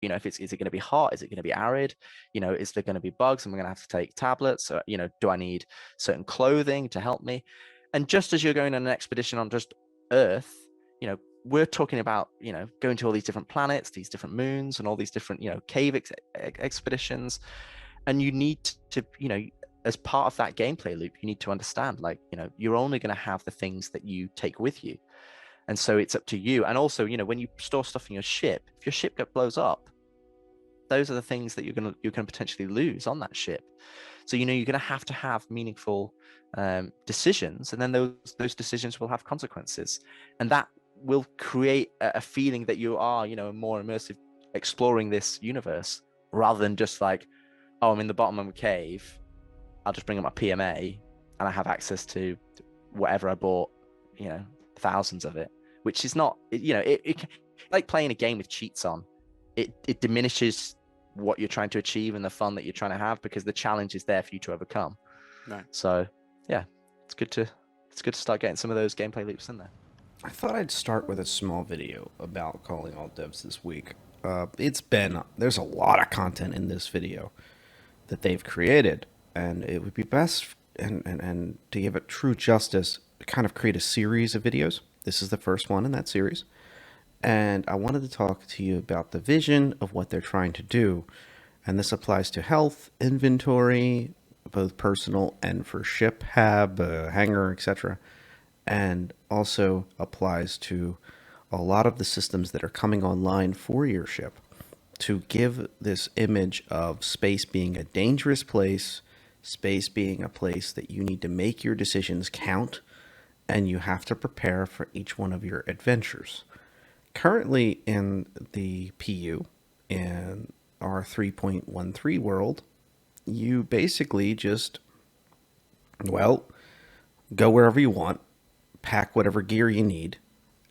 if is it going to be hot? Is it going to be arid? Is there going to be bugs? Am I going to have to take tablets? Or, do I need certain clothing to help me? And just as you're going on an expedition on just Earth, we're talking about, going to all these different planets, these different moons, and all these different, cave expeditions. And you need to, as part of that gameplay loop, you need to understand, like, you're only going to have the things that you take with you. And so it's up to you. And also, when you store stuff in your ship, if your ship blows up, those are the things that you're going to potentially lose on that ship. So, you're going to have meaningful decisions, and then those decisions will have consequences. And that will create a feeling that you are, more immersive exploring this universe, rather than just like, oh, I'm in the bottom of a cave, I'll just bring up my PMA and I have access to whatever I bought, thousands of it, which is not, it like playing a game with cheats on. It diminishes what you're trying to achieve and the fun that you're trying to have, because the challenge is there for you to overcome. Right. So yeah, it's good to start getting some of those gameplay loops in there. I thought I'd start with a small video about calling all devs this week. There's a lot of content in this video that they've created, and it would be best, and to give it true justice, kind of create a series of videos. This is the first one in that series. And I wanted to talk to you about the vision of what they're trying to do. And this applies to health, inventory, both personal and for ship, hab, hangar, etc. And also applies to a lot of the systems that are coming online for your ship, to give this image of space being a dangerous place, space being a place that you need to make your decisions count, and you have to prepare for each one of your adventures. Currently in the PU, in our 3.13 world, you basically just, well, go wherever you want, pack whatever gear you need,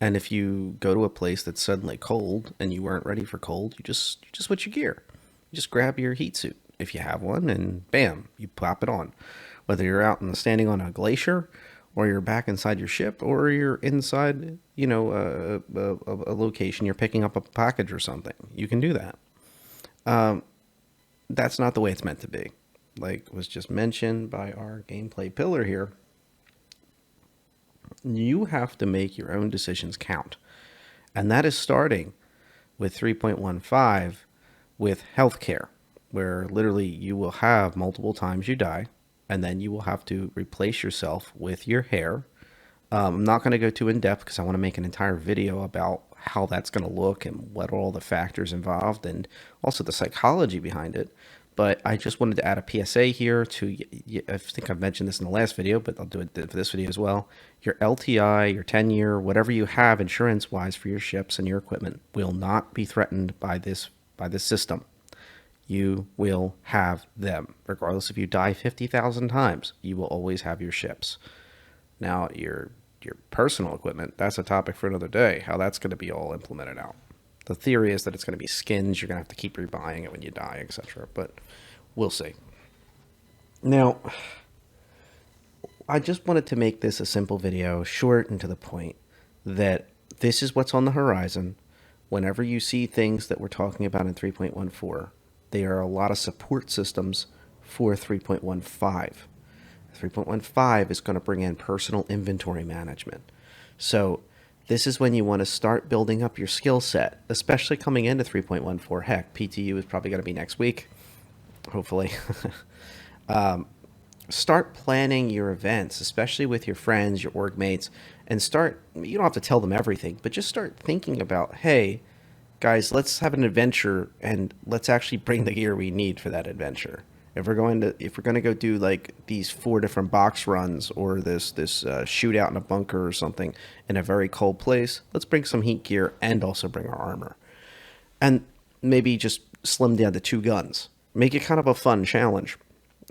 and if you go to a place that's suddenly cold and you weren't ready for cold, you just switch your gear. You just grab your heat suit if you have one, and bam, you pop it on. Whether you're out and standing on a glacier, or you're back inside your ship, or you're inside, a location, you're picking up a package or something, you can do that. That's not the way it's meant to be. Like was just mentioned by our gameplay pillar here, you have to make your own decisions count. And that is starting with 3.15 with healthcare, where literally you will have multiple times you die, and then you will have to replace yourself with your hair. I'm not going to go too in depth because I want to make an entire video about how that's going to look and what are all the factors involved and also the psychology behind it. But I just wanted to add a PSA here to, I think I've mentioned this in the last video, but I'll do it for this video as well. Your LTI, your 10-year, whatever you have insurance-wise for your ships and your equipment will not be threatened by this system. You will have them. Regardless if you die 50,000 times, you will always have your ships. Now, your personal equipment, that's a topic for another day, how that's going to be all implemented out. The theory is that it's going to be skins, you're going to have to keep rebuying it when you die, etc. But we'll see. Now, I just wanted to make this a simple video, short and to the point, that this is what's on the horizon. Whenever you see things that we're talking about in 3.14, there are a lot of support systems for 3.15. 3.15 is going to bring in personal inventory management. So this is when you want to start building up your skill set, especially coming into 3.14. Heck, PTU is probably going to be next week, hopefully. Start planning your events, especially with your friends, your org mates, and you don't have to tell them everything, but just start thinking about, hey, guys, let's have an adventure and let's actually bring the gear we need for that adventure. If we're going to go do like these 4 different box runs or this shootout in a bunker or something in a very cold place, let's bring some heat gear and also bring our armor. And maybe just slim down to 2 guns. Make it kind of a fun challenge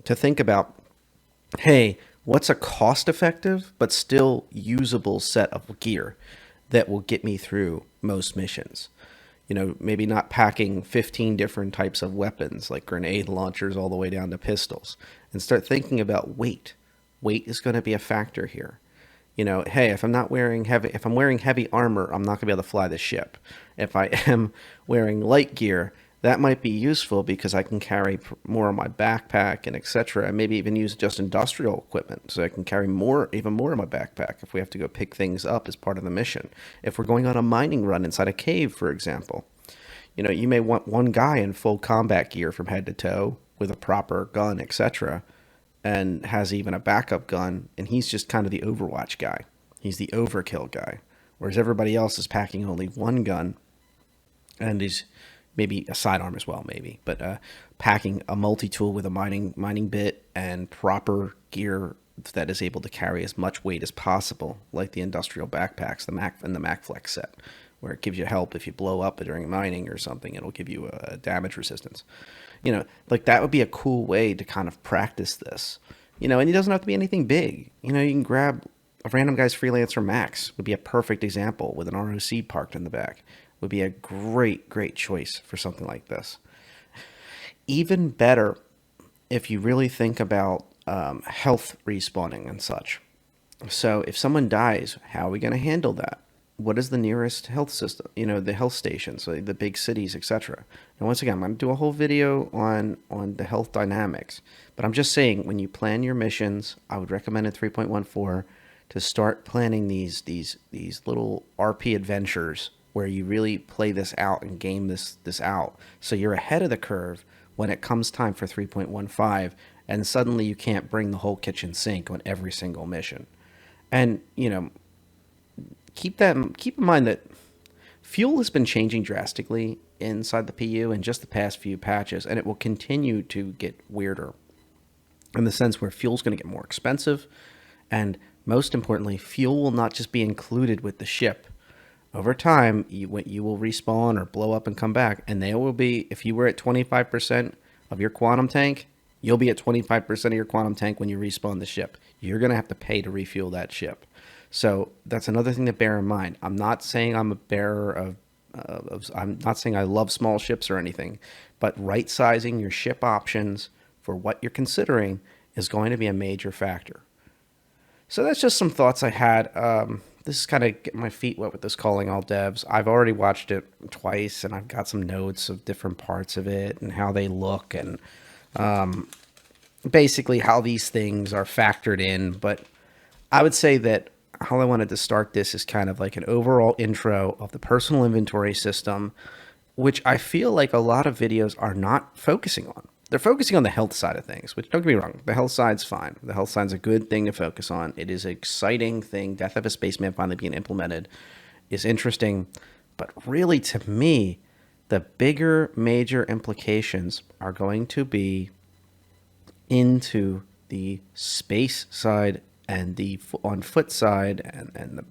to think about, hey, what's a cost-effective but still usable set of gear that will get me through most missions? Maybe not packing 15 different types of weapons like grenade launchers all the way down to pistols, and start thinking about weight. Weight is going to be a factor here. Hey, if I'm wearing heavy armor, I'm not going to be able to fly the ship. If I am wearing light gear, that might be useful because I can carry more on my backpack and etc. And maybe even use just industrial equipment so I can carry more, even more in my backpack if we have to go pick things up as part of the mission. If we're going on a mining run inside a cave, for example, you may want one guy in full combat gear from head to toe with a proper gun, etc., and has even a backup gun, and he's just kind of the Overwatch guy. He's the overkill guy, whereas everybody else is packing only one gun and is maybe a sidearm as well, maybe, but packing a multi-tool with a mining bit and proper gear that is able to carry as much weight as possible, like the industrial backpacks, the Mac and the MacFlex set, where it gives you help if you blow up during mining or something. It'll give you a damage resistance. Like that would be a cool way to kind of practice this. And it doesn't have to be anything big. You can grab a random guy's Freelancer Max would be a perfect example with an ROC parked in the back. Would be a great choice for something like this. Even better if you really think about health respawning and such. So if someone dies, how are we going to handle that? What is the nearest health system? The health stations, so the big cities, etc. And once again, I'm going to do a whole video on the health dynamics. But I'm just saying, when you plan your missions, I would recommend in 3.14 to start planning these little RP adventures where you really play this out and game this out. So you're ahead of the curve when it comes time for 3.15, and suddenly you can't bring the whole kitchen sink on every single mission. And keep in mind that fuel has been changing drastically inside the PU in just the past few patches, and it will continue to get weirder in the sense where fuel's going to get more expensive, and most importantly, fuel will not just be included with the ship. Over time, you will respawn or blow up and come back, and there will be, if you were at 25% of your quantum tank, you'll be at 25% of your quantum tank when you respawn the ship. You're going to have to pay to refuel that ship. So that's another thing to bear in mind. I'm not saying I'm a bearer of I'm not saying I love small ships or anything, but right sizing your ship options for what you're considering is going to be a major factor. So that's just some thoughts I had. This is kind of getting my feet wet with this Calling All Devs. I've already watched it twice, and I've got some notes of different parts of it and how they look and basically how these things are factored in. But I would say that how I wanted to start this is kind of like an overall intro of the personal inventory system, which I feel like a lot of videos are not focusing on. They're focusing on the health side of things, which, don't get me wrong, the health side's fine. The health side's a good thing to focus on. It is an exciting thing. Death of a Spaceman finally being implemented is interesting. But really, to me, the bigger major implications are going to be into the space side and the on foot side and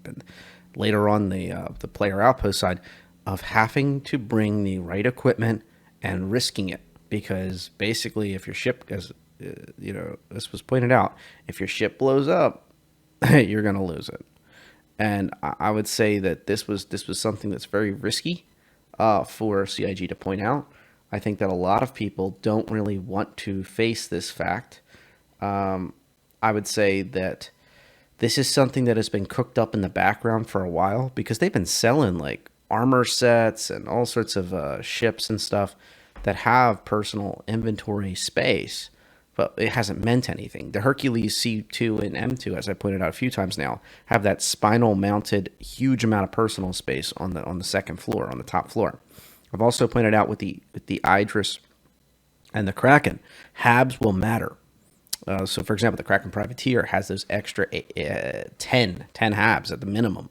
later on the player outpost side of having to bring the right equipment and risking it. Because basically, if your ship, as this was pointed out, if your ship blows up, you're going to lose it. And I would say that this was something that's very risky for CIG to point out. I think that a lot of people don't really want to face this fact. I would say that this is something that has been cooked up in the background for a while because they've been selling like armor sets and all sorts of ships and stuff that have personal inventory space, but it hasn't meant anything. The Hercules C2 and M2, as I pointed out a few times now, have that spinal mounted huge amount of personal space on the second floor, on the top floor. I've also pointed out with the Idris and the Kraken, habs will matter. So, for example, the Kraken Privateer has those extra 10 habs at the minimum.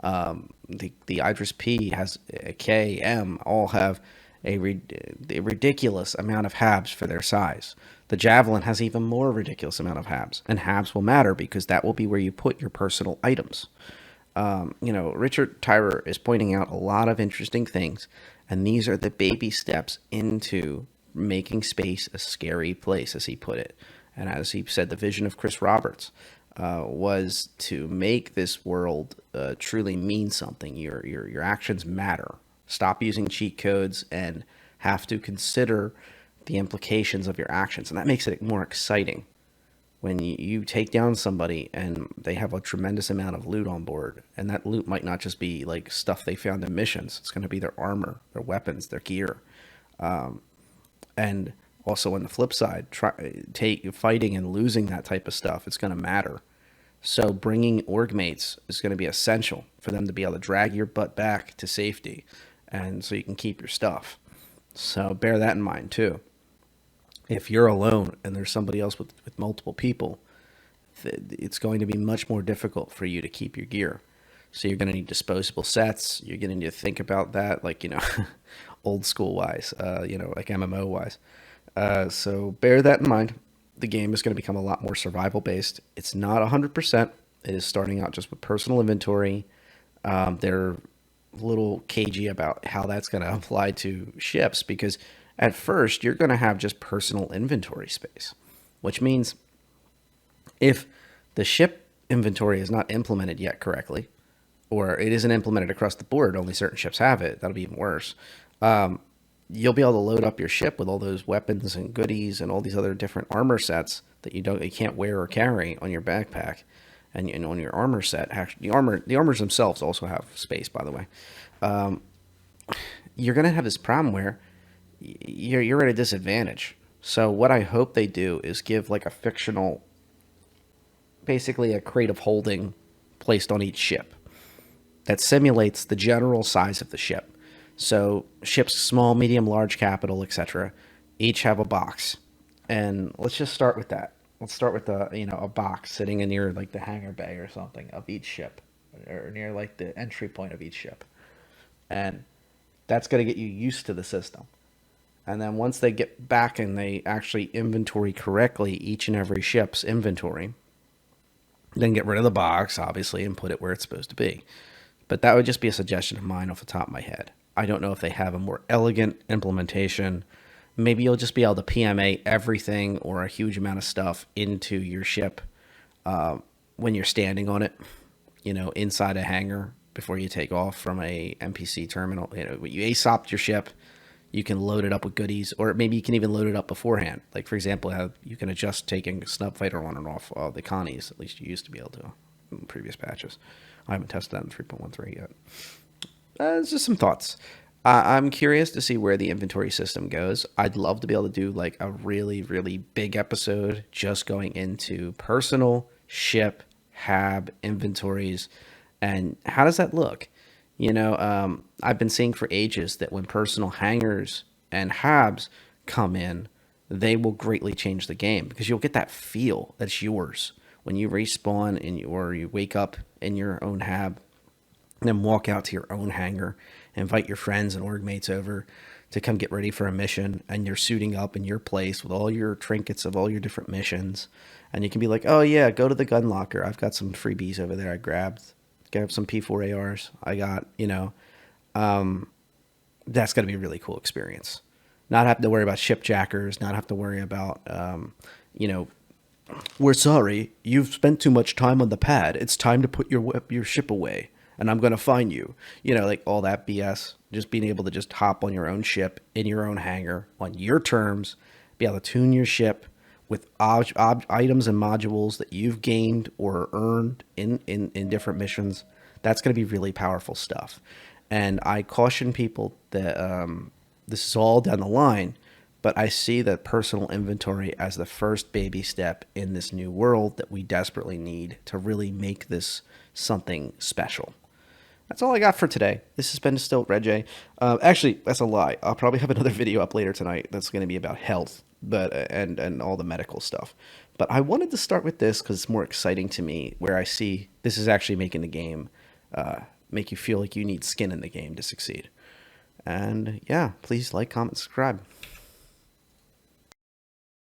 The Idris-P has K, M, all have a ridiculous amount of habs for their size. The Javelin has even more ridiculous amount of habs, and habs will matter because that will be where you put your personal items. Richard Tyrer is pointing out a lot of interesting things, and these are the baby steps into making space a scary place, as he put it. And as he said, the vision of Chris Roberts was to make this world truly mean something. Your actions matter. Stop using cheat codes and have to consider the implications of your actions. And that makes it more exciting when you take down somebody and they have a tremendous amount of loot on board. And that loot might not just be like stuff they found in missions. It's going to be their armor, their weapons, their gear. And also on the flip side, fighting and losing that type of stuff, it's going to matter. So bringing org mates is going to be essential for them to be able to drag your butt back to safety, and so you can keep your stuff. So bear that in mind too. If you're alone and there's somebody else with multiple people, it's going to be much more difficult for you to keep your gear. So you're going to need disposable sets. You're going to need to think about that, like, old school wise, like MMO wise. So bear that in mind. The game is going to become a lot more survival based. It's not 100%. It is starting out just with personal inventory. They're a little cagey about how that's going to apply to ships, because at first you're going to have just personal inventory space, which means if the ship inventory is not implemented yet correctly, or it isn't implemented across the board, only certain ships have it, that'll be even worse. You'll be able to load up your ship with all those weapons and goodies and all these other different armor sets that you can't wear or carry on your backpack and on your armor set. Actually, the armors themselves also have space, by the way. You're gonna have this problem where you're at a disadvantage. So what I hope they do is give like a fictional, basically a crate of holding placed on each ship that simulates the general size of the ship. So ships, small, medium, large, capital, etc., each have a box. And let's just start with that. Let's start with a box sitting in near like the hangar bay or something of each ship, or near like the entry point of each ship. And that's going to get you used to the system. And then once they get back and they actually inventory correctly each and every ship's inventory, then get rid of the box, obviously, and put it where it's supposed to be. But that would just be a suggestion of mine off the top of my head. I don't know if they have a more elegant implementation. Maybe you'll just be able to PMA everything or a huge amount of stuff into your ship when you're standing on it, inside a hangar before you take off from a NPC terminal. You ASOP'd your ship, you can load it up with goodies, or maybe you can even load it up beforehand. Like, for example, how you can adjust taking snub fighter on and off the Connies. At least you used to be able to in previous patches. I haven't tested that in 3.13 yet. It's just some thoughts. I'm curious to see where the inventory system goes. I'd love to be able to do like a really, really big episode just going into personal ship hab inventories and how does that look? I've been seeing for ages that when personal hangars and habs come in, they will greatly change the game because you'll get that feel that's yours when you respawn or you wake up in your own hab, and then walk out to your own hangar, invite your friends and org mates over to come get ready for a mission, and you're suiting up in your place with all your trinkets of all your different missions, and you can be like, oh yeah, go to the gun locker. I've got some freebies over there I grabbed some P4 ARs. I got, that's going to be a really cool experience. Not have to worry about ship jackers, not have to worry about, we're sorry, you've spent too much time on the pad. It's time to put your ship away, and I'm going to fine you. Like all that BS. Just being able to just hop on your own ship, in your own hangar, on your terms, be able to tune your ship with items and modules that you've gained or earned in different missions. That's going to be really powerful stuff. And I caution people that this is all down the line, but I see that personal inventory as the first baby step in this new world that we desperately need to really make this something special. That's all I got for today. This has been Distilled Red J. Actually, that's a lie. I'll probably have another video up later tonight that's going to be about health, but and all the medical stuff. But I wanted to start with this because it's more exciting to me, where I see this is actually making the game make you feel like you need skin in the game to succeed. And yeah, please like, comment, subscribe.